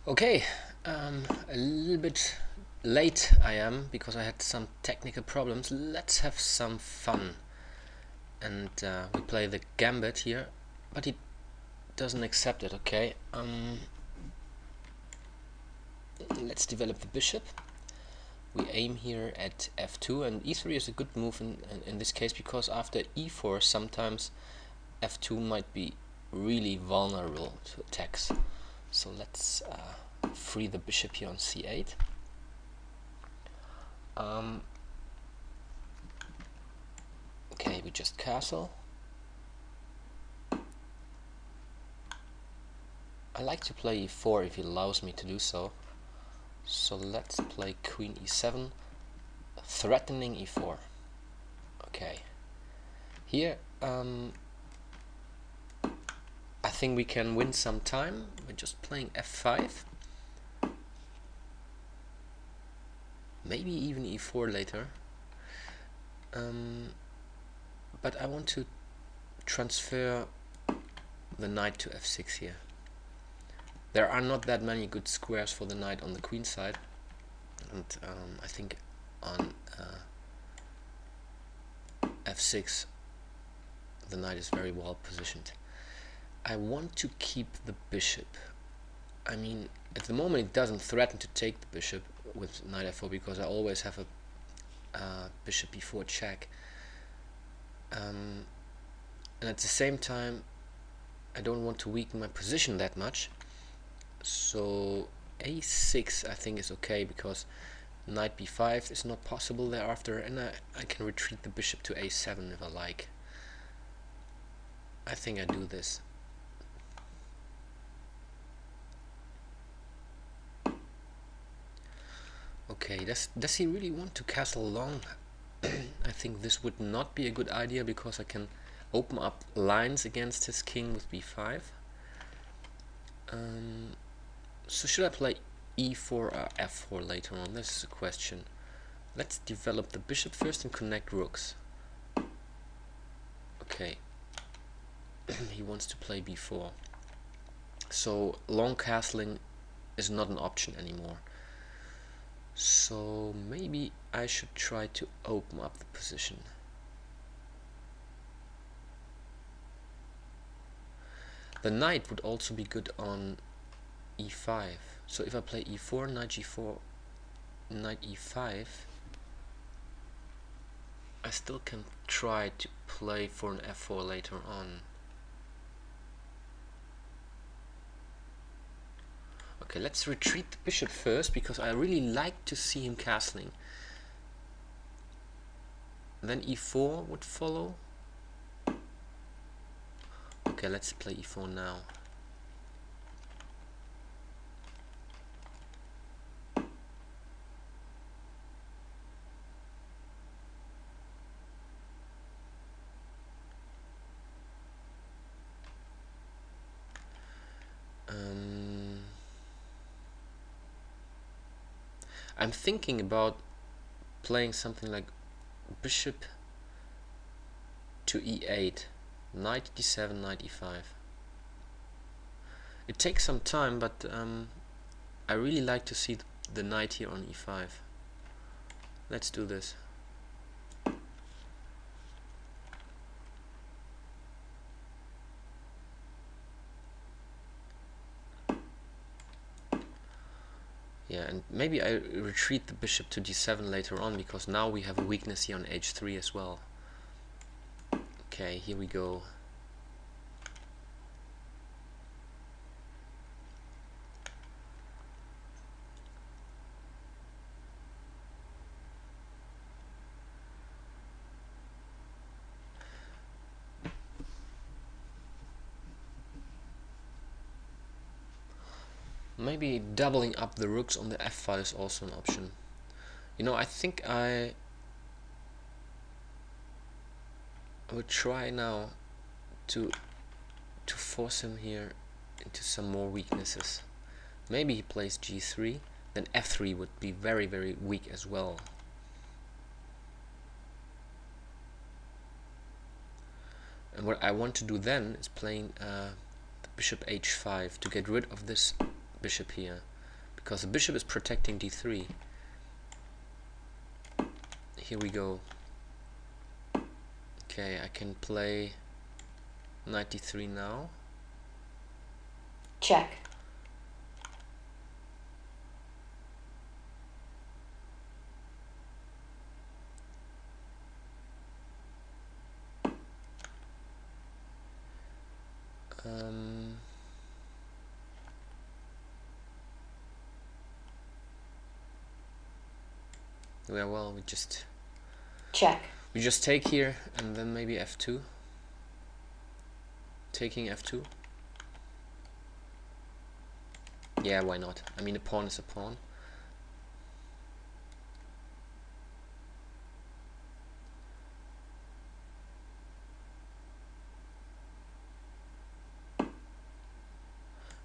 Okay, a little bit late I am because I had some technical problems. Let's have some fun. And we play the gambit here, but he doesn't accept it. Okay, let's develop the bishop. We aim here at f2, and e3 is a good move in this case because after e4 sometimes f2 might be really vulnerable to attacks. So let's free the bishop here on c8. Okay, we just castle. I like to play e4 if he allows me to do so. So let's play queen e7, threatening e4. Okay. Here, I think we can win some time. We're just playing f5. Maybe even e4 later. But I want to transfer the knight to f6 here. There are not that many good squares for the knight on the queen side, and I think on f6 the knight is very well positioned. I want to keep the bishop. I mean, at the moment it doesn't threaten to take the bishop with knight f4 because I always have a bishop b4 check, and at the same time I don't want to weaken my position that much. So a6 I think is okay because knight b5 is not possible thereafter, and I can retreat the bishop to a7 if I like. I think I do this. Okay, does he really want to castle long? I think this would not be a good idea because I can open up lines against his king with b5. So should I play e4 or f4 later on? This is a question. Let's develop the bishop first and connect rooks. Okay. He wants to play b4. So long castling is not an option anymore. So maybe I should try to open up the position. The knight would also be good on e5. So if I play e4, knight g4, knight e5, I still can try to play for an f4 later on. Okay, let's retreat the bishop first because I really like to see him castling. Then e4 would follow. Okay, let's play e4 now. I'm thinking about playing something like bishop to e8, knight d7, knight e5. It takes some time, but I really like to see the knight here on e5. Let's do this. Yeah, and maybe I retreat the bishop to d7 later on because now we have a weakness here on h3 as well. Okay, here we go. Maybe doubling up the rooks on the f file is also an option. You know, I think I would try now to force him here into some more weaknesses. Maybe he plays g3, then f3 would be very, very weak as well. And what I want to do then is playing the bishop h5 to get rid of this bishop here. because the bishop is protecting d3. Here we go. Okay, I can play knight d3 now. Check. Yeah, well, we just take here, and then maybe f2. Taking f2. Yeah, why not? I mean, a pawn is a pawn.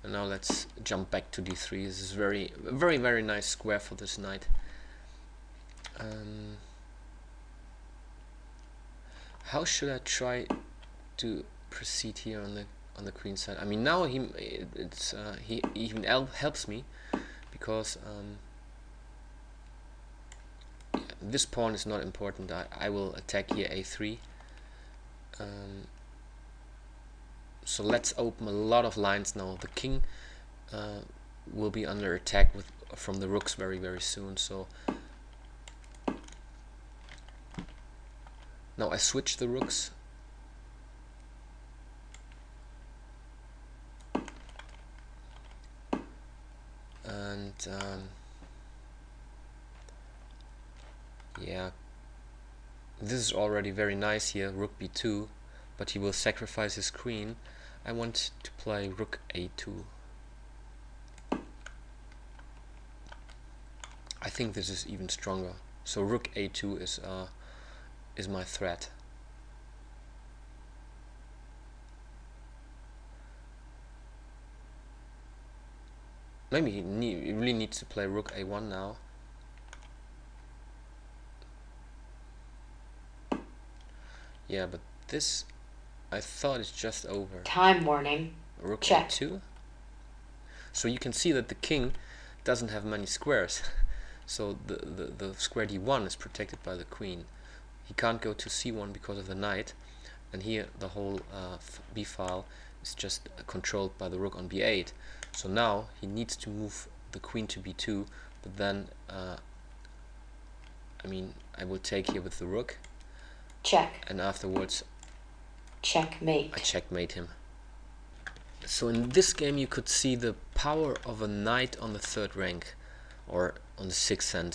And now let's jump back to d3. This is very, very nice square for this knight. How should I try to proceed here on the queen side? I mean, now he even helps me, because this pawn is not important. I will attack here a3. So let's open a lot of lines now. The king will be under attack from the rooks very soon. So now I switch the rooks. And yeah, this is already very nice here, rook b2, but he will sacrifice his queen. I want to play rook a2. I think this is even stronger. So rook a2 is my threat. Maybe he really needs to play rook a1 now. Yeah, but this, I thought it's just over. Time warning. Rook Check. a2. So you can see that the king doesn't have many squares. So the square d1 is protected by the queen. He can't go to c1 because of the knight, and here the whole b file is just controlled by the rook on b8. So now he needs to move the queen to b2, but then I mean, I will take here with the rook. Check. And afterwards checkmate. I checkmate him. So in this game you could see the power of a knight on the 3rd rank, or on the 6th and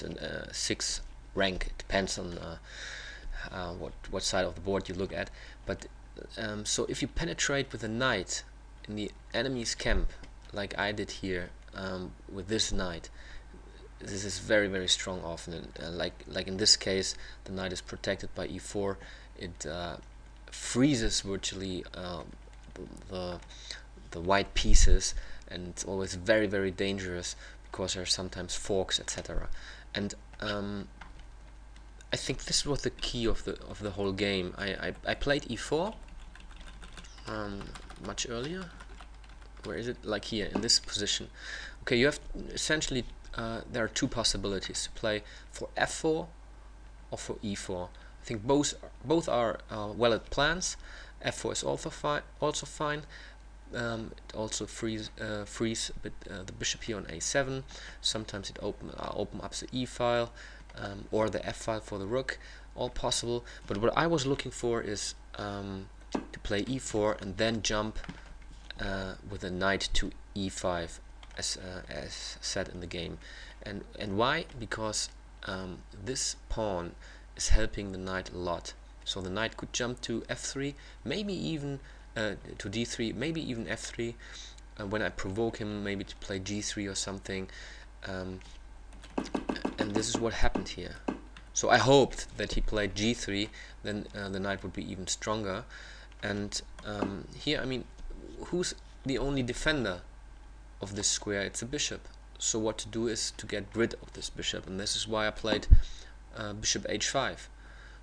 6th rank. It depends on what side of the board you look at. But so if you penetrate with a knight in the enemy's camp, like I did here with this knight, this is very strong often. Like in this case, the knight is protected by e4. It freezes virtually the white pieces, and it's always very dangerous because there are sometimes forks, etc. And I think this was the key of the whole game. I played e4 much earlier. Where is it? Like here in this position. Okay, you have essentially there are two possibilities to play: for f4 or for e4. I think both are valid plans. f4 is also fine. It also frees a bit the bishop here on a7. Sometimes it open up the e file or the f file for the rook. All possible. But what I was looking for is to play e4 and then jump with a knight to e5, as said in the game. And why? Because this pawn is helping the knight a lot. So the knight could jump to f3, maybe even to d3, maybe even f3. When I provoke him, maybe to play g3 or something. And this is what happened here. So I hoped that he played g3, then the knight would be even stronger. And here, I mean, who's the only defender of this square? It's a bishop. So what to do is to get rid of this bishop, and this is why I played bishop h5.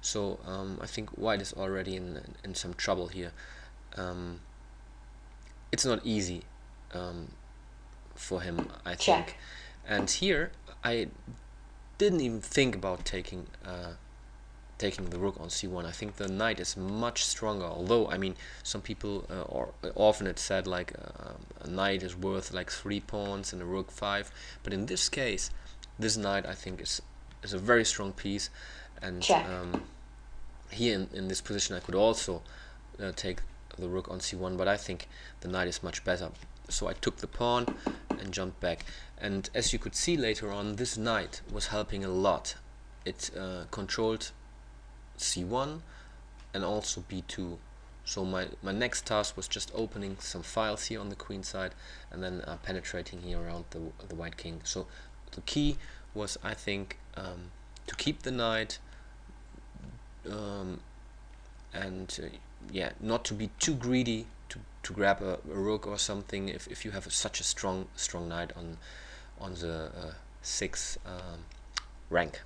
So I think white is already in some trouble here. It's not easy for him, I think. And here I didn't even think about taking the rook on c1. I think the knight is much stronger, although I mean some people or often it's said like a knight is worth like 3 pawns and a rook 5, but in this case this knight I think is a very strong piece, and here in this position I could also take the rook on c1, but I think the knight is much better, so I took the pawn and jumped back. And as you could see later on, this knight was helping a lot. It controlled c1 and also b2, so my next task was just opening some files here on the queen side and then penetrating here around the white king. So the key was, I think, to keep the knight and yeah, not to be too greedy to grab a rook or something if you have such a strong knight on the 6th rank.